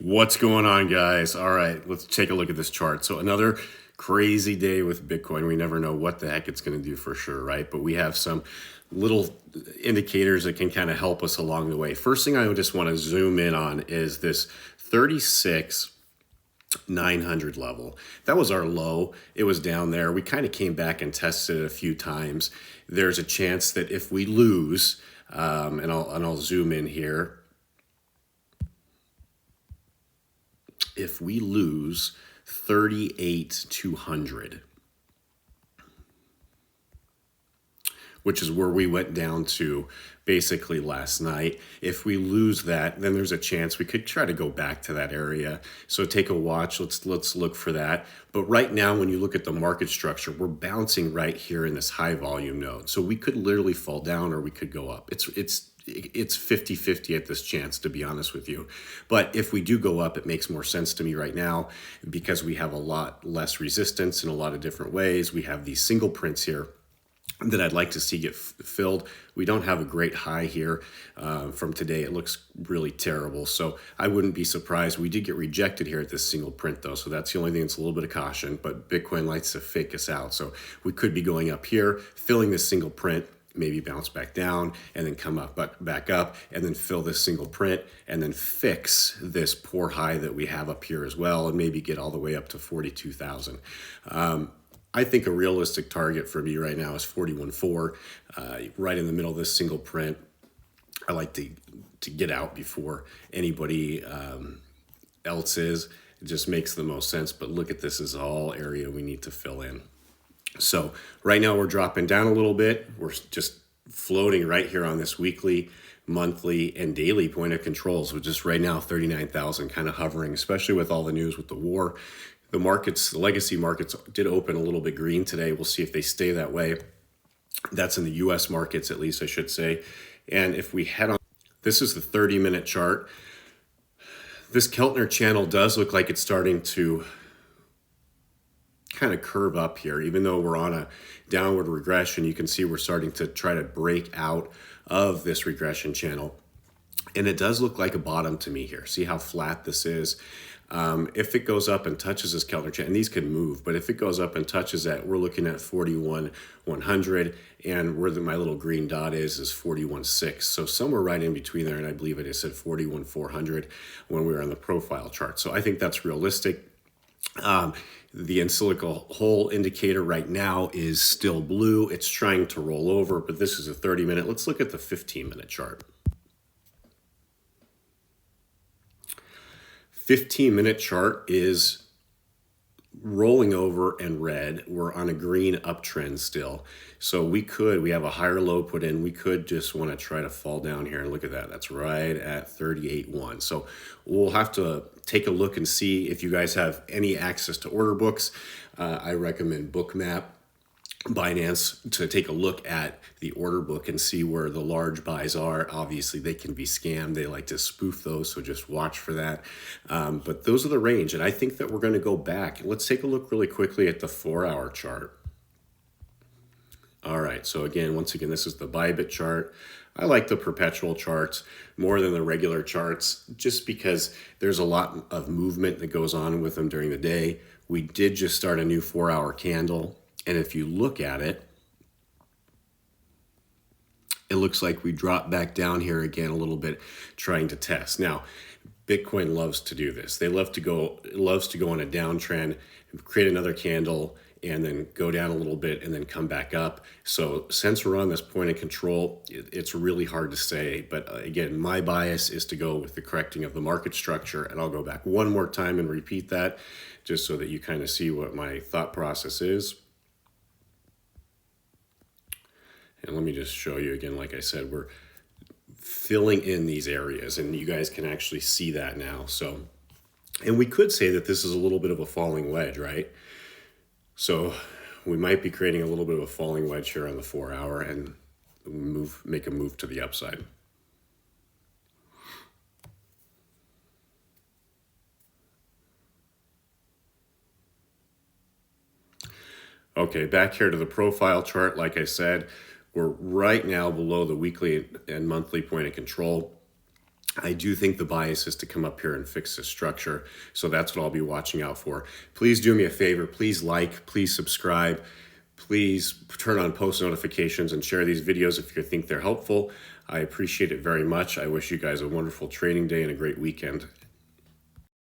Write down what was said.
What's going on, guys? All right, let's take a look at this chart. So another crazy day with Bitcoin. We never know what the heck it's going to do for sure, right? But we have some little indicators that can kind of help us along the way. First thing I just want to zoom in on is this 36,900 level. That was our low. It was down there. We kind of came back and tested it a few times. There's a chance that if we lose, and I'll zoom in here. If we lose 38,200, which is where we went down to basically last night. If we lose that, then there's a chance we could try to go back to that area. So take a watch. Let's look for that. But right now, when you look at the market structure, we're bouncing right here in this high volume node. So we could literally fall down or we could go up. It's 50-50 at this chance, to be honest with you. But if we do go up, it makes more sense to me right now because we have a lot less resistance in a lot of different ways. We have these single prints here that I'd like to see get filled. We don't have a great high here from today. It looks really terrible. So I wouldn't be surprised. We did get rejected here at this single print though. So that's the only thing that's a little bit of caution, but Bitcoin likes to fake us out. So we could be going up here, filling this single print, maybe bounce back down and then come up back up and then fill this single print and then fix this poor high that we have up here as well and maybe get all the way up to 42,000. I think a realistic target for me right now is 41.4, right in the middle of this single print. I like to get out before anybody else is. It just makes the most sense, but look at this as all area we need to fill in. So right now we're dropping down a little bit. We're just floating right here on this weekly, monthly, and daily point of controls, which is right now 39,000, kind of hovering, especially with all the news with the war. The markets, the legacy markets did open a little bit green today. We'll see if they stay that way. That's in the US markets, at least I should say. And if we head on, this is the 30-minute chart. This Keltner channel does look like it's starting to kind of curve up here. Even though we're on a downward regression, you can see we're starting to try to break out of this regression channel. And it does look like a bottom to me here. See how flat this is? If it goes up and touches this Keltner channel, and these could move, but if it goes up and touches that, we're looking at 41,100, and where my little green dot is 41.6. So somewhere right in between there, and I believe it said 41,400 when we were on the profile chart. So I think that's realistic. The Insilico hole indicator right now is still blue. It's trying to roll over, but this is a 30-minute. Let's look at the 15-minute chart. 15-minute chart is rolling over and red. We're on a green uptrend still. So we have a higher low put in. We could just want to try to fall down here and look at that. That's right at 38.1. So we'll have to take a look and see if you guys have any access to order books. I recommend Bookmap, Binance, to take a look at the order book and see where the large buys are. Obviously, they can be scammed. They like to spoof those, so just watch for that. But those are the range, and I think that we're going to go back. Let's take a look really quickly at the 4-hour chart. All right, so once again, this is the Bybit chart. I like the perpetual charts more than the regular charts just because there's a lot of movement that goes on with them during the day. We did just start a new 4-hour candle. And if you look at it, it looks like we dropped back down here again a little bit, trying to test. Now, Bitcoin loves to do this. It loves to go on a downtrend, create another candle, and then go down a little bit and then come back up. So since we're on this point of control, it's really hard to say. But again, my bias is to go with the correcting of the market structure. And I'll go back one more time and repeat that just so that you kind of see what my thought process is. And let me just show you again, like I said, we're filling in these areas and you guys can actually see that now. So, and we could say that this is a little bit of a falling wedge, right? So we might be creating a little bit of a falling wedge here on the 4-hour and make a move to the upside. Okay, back here to the profile chart, like I said, we're right now below the weekly and monthly point of control. I do think the bias is to come up here and fix the structure. So that's what I'll be watching out for. Please do me a favor. Please like, please subscribe. Please turn on post notifications and share these videos if you think they're helpful. I appreciate it very much. I wish you guys a wonderful trading day and a great weekend.